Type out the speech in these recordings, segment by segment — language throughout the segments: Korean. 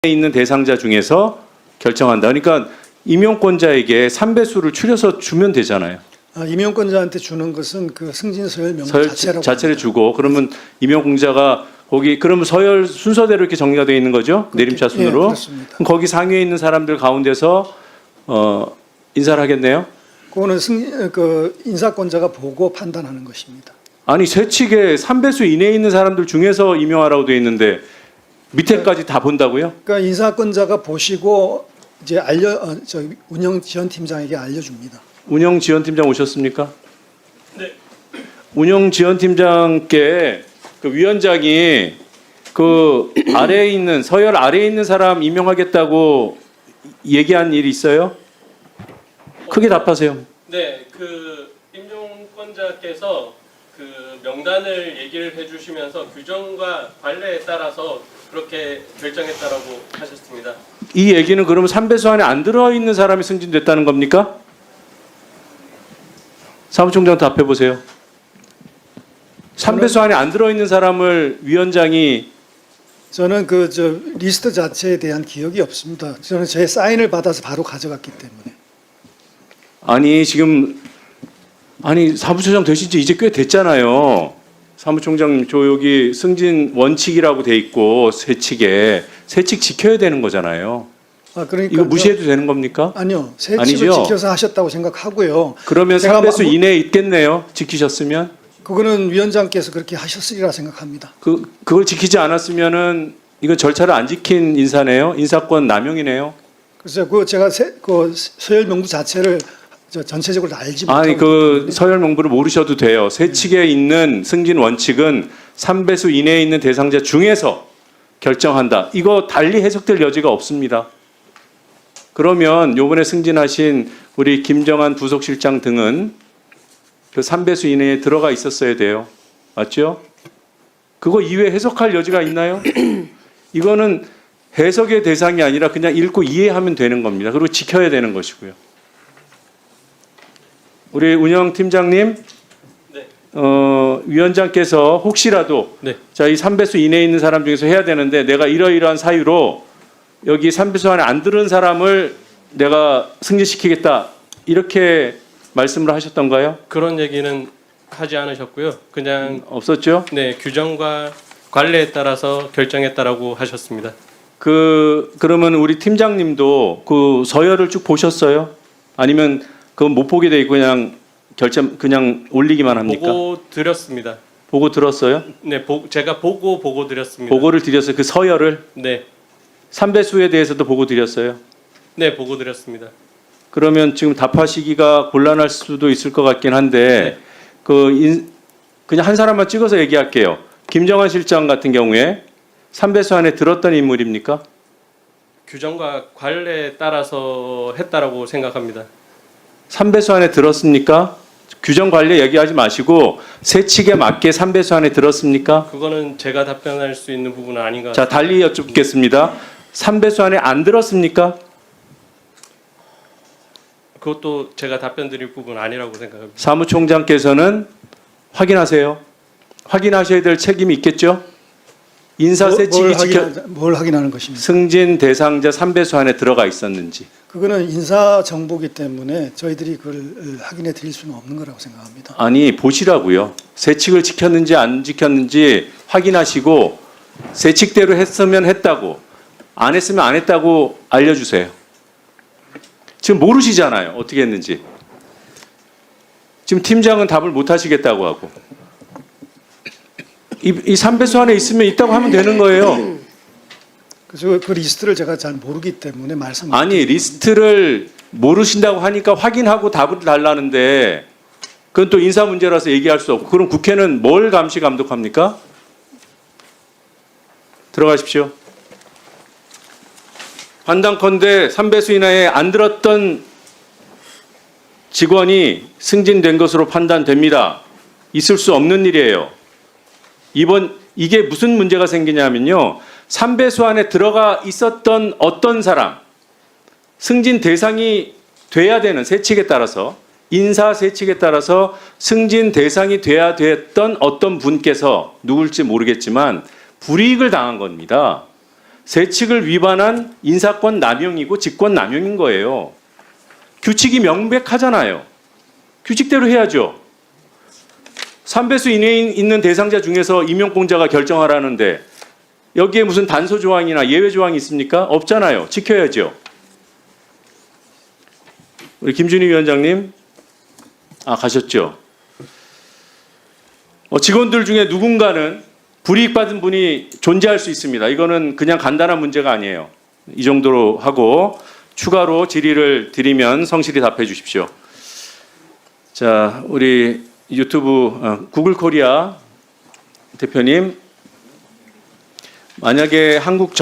있는 대상자 중에서 결정한다. 그러니까 임용권자에게 3배수를 추려서 주면 되잖아요. 임용권자한테 주는 것은 그 승진 서열 명부 서열 자체라고 자체를 합니다. 주고 그러면 임용공자가 거기 그러면 서열 순서대로 이렇게 정리가 되어 있는 거죠? 내림차 순으로. 예, 그렇습니다. 그럼 거기 상위에 있는 사람들 가운데서 인사를 하겠네요. 그거는 그 인사권자가 보고 판단하는 것입니다. 아니 세칙에 3배수 이내에 있는 사람들 중에서 임용하라고 되어 있는데 밑에까지 다 본다고요? 그러니까 인사권자가 보시고 이제 운영지원팀장에게 알려줍니다. 운영지원팀장 오셨습니까? 네. 운영지원팀장께 그 위원장이 그 아래에 있는 서열 아래에 있는 사람 임명하겠다고 얘기한 일이 있어요? 크게 답하세요. 네, 그 임용권자께서 그 명단을 얘기를 해주시면서 규정과 관례에 따라서 그렇게 결정했다라고 하셨습니다. 이 얘기는 그러면 3배수 안에 안 들어있는 사람이 승진됐다는 겁니까? 사무총장 답해 보세요. 3배수 안에 안 들어있는 사람을 위원장이 저는 그 리스트 자체에 대한 기억이 없습니다. 저는 제 사인을 받아서 바로 가져갔기 때문에. 아니 지금 사무총장 되신 지 이제 꽤 됐잖아요. 사무총장님 저 여기 승진 원칙이라고 돼 있고 세칙에 세칙 지켜야 되는 거잖아요. 그러니까 이거 무시해도 되는 겁니까? 아니요. 세칙을 아니죠? 지켜서 하셨다고 생각하고요. 그러면 제가 3배수 이내에 있겠네요. 지키셨으면. 그거는 위원장께서 그렇게 하셨으리라 생각합니다. 그걸 지키지 않았으면은 이건 절차를 안 지킨 인사네요. 인사권 남용이네요. 그래서 그 제가 그 서열 명부 자체를 전체적으로 다 알지 못하고 아니 그 서열 명부를 모르셔도 돼요. 세칙에 있는 승진 원칙은 3배수 이내에 있는 대상자 중에서 결정한다. 이거 달리 해석될 여지가 없습니다. 그러면 요번에 승진하신 우리 김정한 부속실장 등은 그 3배수 이내에 들어가 있었어야 돼요. 맞죠? 그거 이외에 해석할 여지가 있나요? 이거는 해석의 대상이 아니라 그냥 읽고 이해하면 되는 겁니다. 그리고 지켜야 되는 것이고요. 우리 운영팀장님, 네. 위원장께서 혹시라도 네. 자, 이 3배수 이내에 있는 사람 중에서 해야 되는데 내가 이러이러한 사유로 여기 3배수 안에 안 들은 사람을 내가 승진시키겠다. 이렇게 말씀을 하셨던가요? 그런 얘기는 하지 않으셨고요. 그냥 없었죠? 네, 규정과 관례에 따라서 결정했다라고 하셨습니다. 그러면 우리 팀장님도 그 서열을 쭉 보셨어요? 아니면 그건 못 보게 돼 있고 그냥 올리기만 합니까? 보고 드렸습니다. 보고 들었어요? 네, 제가 보고 드렸습니다. 보고를 드렸어요. 그 서열을 네, 3배수에 대해서도 보고 드렸어요. 네, 보고 드렸습니다. 그러면 지금 답하시기가 곤란할 수도 있을 것 같긴 한데 그냥 한 사람만 찍어서 얘기할게요. 김정한 실장 같은 경우에 3배수 안에 들었던 인물입니까? 규정과 관례에 따라서 했다라고 생각합니다. 3배수 안에 들었습니까? 규정 관리 얘기하지 마시고 세칙에 맞게 3배수 안에 들었습니까? 그거는 제가 답변할 수 있는 부분은 아닌 것 자, 같습니다. 달리 여쭙겠습니다. 3배수 안에 안 들었습니까? 그것도 제가 답변 드릴 부분은 아니라고 생각합니다. 사무총장께서는 확인하세요. 확인하셔야 될 책임이 있겠죠? 인사 세칙이 뭘 확인하는 것입니까? 승진 대상자 3배수 안에 들어가 있었는지. 그거는 인사 정보기 때문에 저희들이 그걸 확인해 드릴 수는 없는 거라고 생각합니다. 아니 보시라고요. 세칙을 지켰는지 안 지켰는지 확인하시고 세칙대로 했으면 했다고 안 했으면 안 했다고 알려주세요. 지금 모르시잖아요. 어떻게 했는지. 지금 팀장은 답을 못 하시겠다고 하고. 이 3배수 안에 있으면 있다고 하면 되는 거예요. 그래서 그 리스트를 제가 잘 모르기 때문에 말씀. 아니 리스트를 모르신다고 하니까 확인하고 답을 달라는데 그건 또 인사 문제라서 얘기할 수 없고 그럼 국회는 뭘 감시 감독합니까? 들어가십시오. 판단컨대 3배수 이내에 안 들었던 직원이 승진된 것으로 판단됩니다. 있을 수 없는 일이에요. 이게 무슨 문제가 생기냐면요. 3배수 안에 들어가 있었던 어떤 사람, 승진 대상이 돼야 되는 세칙에 따라서 인사 세칙에 따라서 승진 대상이 돼야 됐던 어떤 분께서 누굴지 모르겠지만 불이익을 당한 겁니다. 세칙을 위반한 인사권 남용이고 직권 남용인 거예요. 규칙이 명백하잖아요. 규칙대로 해야죠. 3배수 이내에 있는 대상자 중에서 임용공자가 결정하라는데 여기에 무슨 단서 조항이나 예외 조항이 있습니까? 없잖아요. 지켜야죠. 우리 김준희 위원장님, 가셨죠? 직원들 중에 누군가는 불이익 받은 분이 존재할 수 있습니다. 이거는 그냥 간단한 문제가 아니에요. 이 정도로 하고 추가로 질의를 드리면 성실히 답해 주십시오. 자, 우리 유튜브 구글 코리아 대표님, 만약에 한국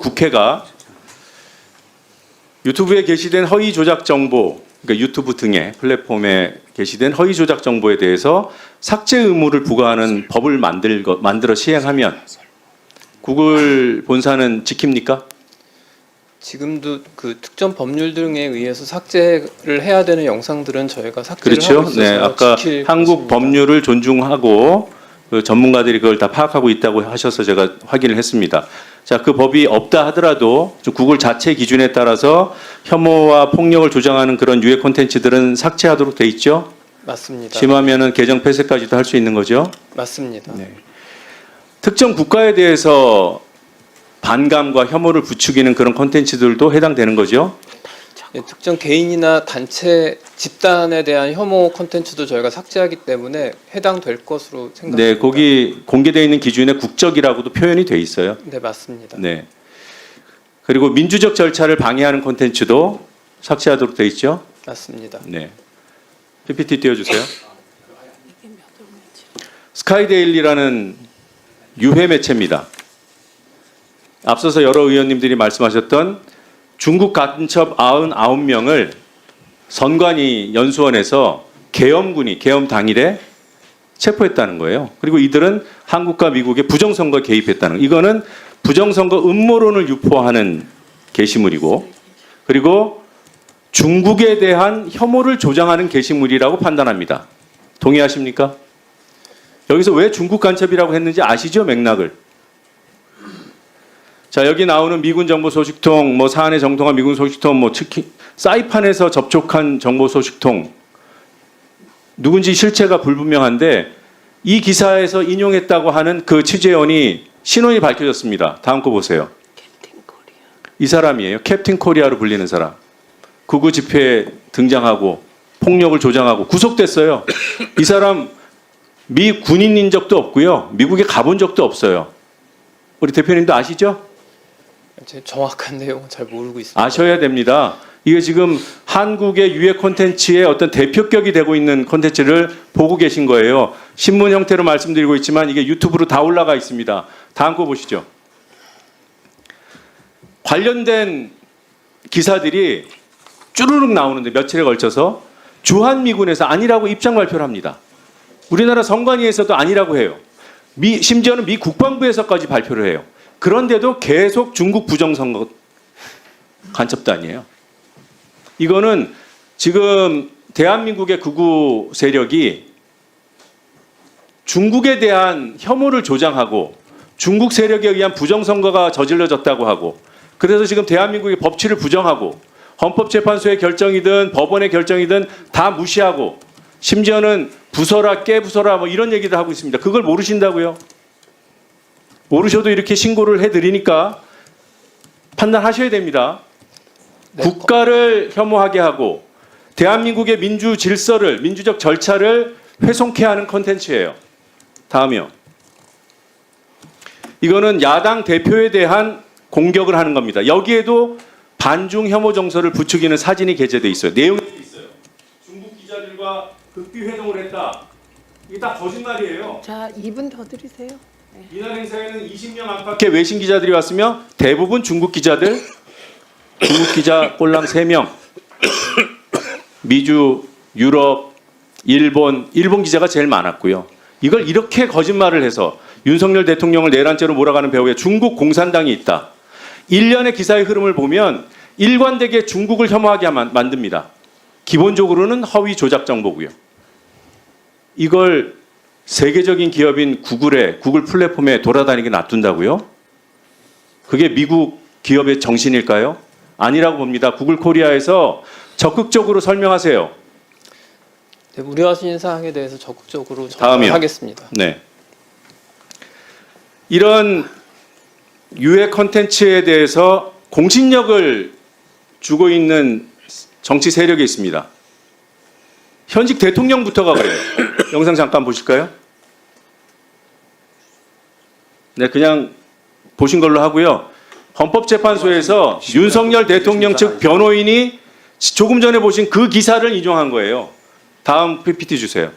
국회가 유튜브에 게시된 허위 조작 정보, 그러니까 유튜브 등의 플랫폼에 게시된 허위 조작 정보에 대해서 삭제 의무를 부과하는 법을 만들어 시행하면 구글 본사는 지킵니까? 지금도 그 특정 법률 등에 의해서 삭제를 해야 되는 영상들은 저희가 삭제를 그렇죠. 하고 있어서 네, 아까 지킬 한국 것입니다. 법률을 존중하고 그 전문가들이 그걸 다 파악하고 있다고 하셔서 제가 확인을 했습니다. 자, 그 법이 없다 하더라도 구글 자체 기준에 따라서 혐오와 폭력을 조장하는 그런 유해 콘텐츠들은 삭제하도록 돼 있죠. 맞습니다. 심하면은 계정 폐쇄까지도 할 수 있는 거죠. 맞습니다. 네. 특정 국가에 대해서 반감과 혐오를 부추기는 그런 콘텐츠들도 해당되는 거죠. 예, 특정 개인이나 단체, 집단에 대한 혐오 콘텐츠도 저희가 삭제하기 때문에 해당될 것으로 생각합니다. 네, 거기 공개되어 있는 기준에 국적이라고도 표현이 돼 있어요. 네, 맞습니다. 네. 그리고 민주적 절차를 방해하는 콘텐츠도 삭제하도록 돼 있죠. 맞습니다. 네. PPT 띄워주세요. 스카이데일리라는 유해 매체입니다. 앞서서 여러 의원님들이 말씀하셨던 중국 간첩 99명을 선관위 연수원에서 계엄 당일에 체포했다는 거예요. 그리고 이들은 한국과 미국의 부정선거에 개입했다는 거. 이거는 부정선거 음모론을 유포하는 게시물이고, 그리고 중국에 대한 혐오를 조장하는 게시물이라고 판단합니다. 동의하십니까? 여기서 왜 중국 간첩이라고 했는지 아시죠? 맥락을. 자, 여기 나오는 미군 정보 소식통, 뭐 사안에 정통한 미군 소식통, 뭐 특히 사이판에서 접촉한 정보 소식통, 누군지 실체가 불분명한데 이 기사에서 인용했다고 하는 그 취재원이 신원이 밝혀졌습니다. 다음 거 보세요. 이 사람이에요. 캡틴 코리아로 불리는 사람. 극우 집회에 등장하고 폭력을 조장하고 구속됐어요. 이 사람 미 군인인 적도 없고요. 미국에 가본 적도 없어요. 우리 대표님도 아시죠? 제 정확한 내용은 잘 모르고 있습니다. 아셔야 됩니다. 이게 지금 한국의 유해 콘텐츠의 어떤 대표격이 되고 있는 콘텐츠를 보고 계신 거예요. 신문 형태로 말씀드리고 있지만 이게 유튜브로 다 올라가 있습니다. 다음 거 보시죠. 관련된 기사들이 쭈루룩 나오는데 며칠에 걸쳐서 주한미군에서 아니라고 입장 발표를 합니다. 우리나라 선관위에서도 아니라고 해요. 심지어는 미 국방부에서까지 발표를 해요. 그런데도 계속 중국 부정선거 간첩단이에요. 이거는 지금 대한민국의 극우 세력이 중국에 대한 혐오를 조장하고 중국 세력에 의한 부정선거가 저질러졌다고 하고, 그래서 지금 대한민국의 법치를 부정하고 헌법재판소의 결정이든 법원의 결정이든 다 무시하고 심지어는 부숴라 깨부숴라 뭐 이런 얘기를 하고 있습니다. 그걸 모르신다고요? 모르셔도 이렇게 신고를 해드리니까 판단하셔야 됩니다. 네. 국가를 혐오하게 하고 대한민국의 민주 질서를, 민주적 절차를 훼손케 하는 콘텐츠예요. 다음이요. 이거는 야당 대표에 대한 공격을 하는 겁니다. 여기에도 반중 혐오 정서를 부추기는 사진이 게재돼 있어요. 내용이 있어요. 중국 기자들과 극비 회동을 했다. 이게 다 거짓말이에요. 자, 2분 더 드리세요. 이날 행사에는 20명 안팎의 외신 기자들이 왔으며 대부분 중국 기자들, 중국 기자 꼴랑 3명, 미주, 유럽, 일본 기자가 제일 많았고요. 이걸 이렇게 거짓말을 해서 윤석열 대통령을 내란죄로 몰아가는 배후에 중국 공산당이 있다. 일련의 기사의 흐름을 보면 일관되게 중국을 혐오하게 만듭니다. 기본적으로는 허위 조작 정보고요. 이걸 세계적인 기업인 구글 플랫폼에 돌아다니게 놔둔다고요? 그게 미국 기업의 정신일까요? 아니라고 봅니다. 구글 코리아에서 적극적으로 설명하세요. 네, 우려하시는 사항에 대해서 적극적으로 다음이요. 하겠습니다. 네. 이런 유해 컨텐츠에 대해서 공신력을 주고 있는 정치 세력이 있습니다. 현직 대통령부터가 그래요. 영상 잠깐 보실까요? 네, 그냥 보신 걸로 하고요. 헌법재판소에서 윤석열 대통령 측 변호인이 조금 전에 보신 그 기사를 인용한 거예요. 다음 PPT 주세요.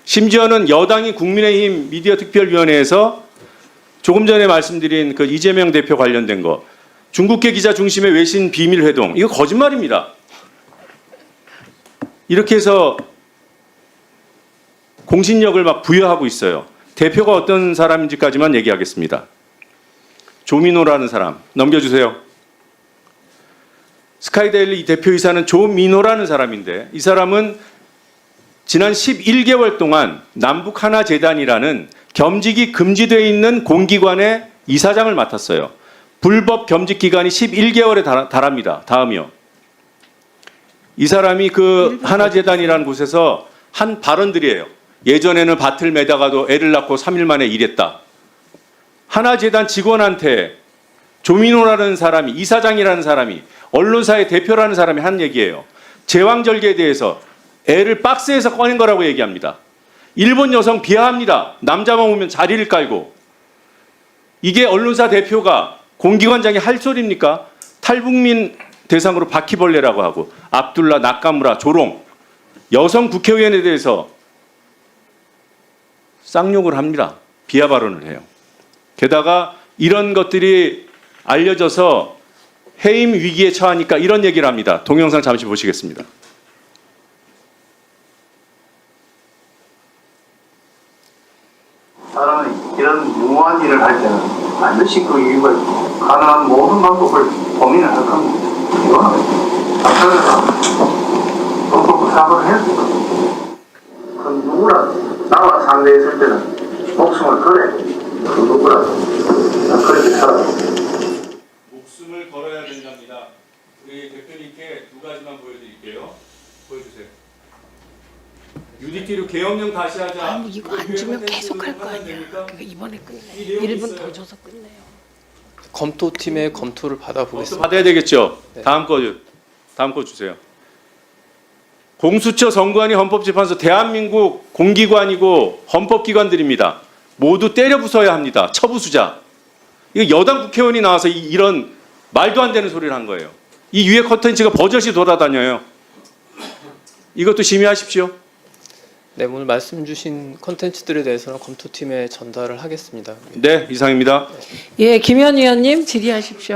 심지어는 여당이 국민의힘 미디어특별위원회에서 조금 전에 말씀드린 그 이재명 대표 관련된 거, 중국계 기자 중심의 외신 비밀 회동, 이거 거짓말입니다. 이렇게 해서 공신력을 막 부여하고 있어요. 대표가 어떤 사람인지까지만 얘기하겠습니다. 조민호라는 사람 넘겨주세요. 스카이데일리 대표이사는 조민호라는 사람인데, 이 사람은 지난 11개월 동안 남북 하나 재단이라는 겸직이 금지되어 있는 공기관의 이사장을 맡았어요. 불법 겸직 기간이 11개월에 달합니다. 다음이요. 이 사람이 그 하나재단이라는 곳에서 한 발언들이에요. 예전에는 밭을 매다가도 애를 낳고 3일 만에 일했다. 하나재단 직원한테 조민호라는 사람이, 이사장이라는 사람이, 언론사의 대표라는 사람이 한 얘기예요. 제왕절개에 대해서 애를 박스에서 꺼낸 거라고 얘기합니다. 일본 여성 비하합니다. 남자만 오면 자리를 깔고. 이게 언론사 대표가, 공기관장이 할 소리입니까? 탈북민 대상으로 바퀴벌레라고 하고, 압둘라, 나카무라, 조롱, 여성 국회의원에 대해서 쌍욕을 합니다. 비하 발언을 해요. 게다가 이런 것들이 알려져서 해임 위기에 처하니까 이런 얘기를 합니다. 동영상 잠시 보시겠습니다. 사람은 이런 무모한 일을 할 때는 반드시 그 이유가 있고 가능한 모든 방법을 고민을 할 겁니다. 이거는 앞서서 법적 사고를 해야 됩니다. 그 누구라도 나와 상대했을 때는 목숨을 걸어야 됩니다. 그 누구라도 그렇게 살아야 됩니다. 목숨을 걸어야 된답니다. 우리 대표님께 두 가지만 보여드릴게요. 보여주세요. UDT로 계엄령 다시 하자. 아니 이거 안 주면 계속 할 거 아니야. 그러니까 이번에 끝내. 1분 더 줘서 끝내요. 검토팀의 검토를 받아보겠습니다. 받아야 되겠죠. 네. 다음 거 주세요. 공수처, 선관위, 헌법재판소, 대한민국 공기관이고 헌법기관들입니다. 모두 때려 부숴야 합니다. 처부수자. 이거 여당 국회의원이 나와서 이런 말도 안 되는 소리를 한 거예요. 이 유해 컨텐츠가 버젓이 돌아다녀요. 이것도 심의하십시오. 네, 오늘 말씀 주신 컨텐츠들에 대해서는 검토팀에 전달을 하겠습니다. 네, 이상입니다. 예, 김현 의원님 질의하십시오.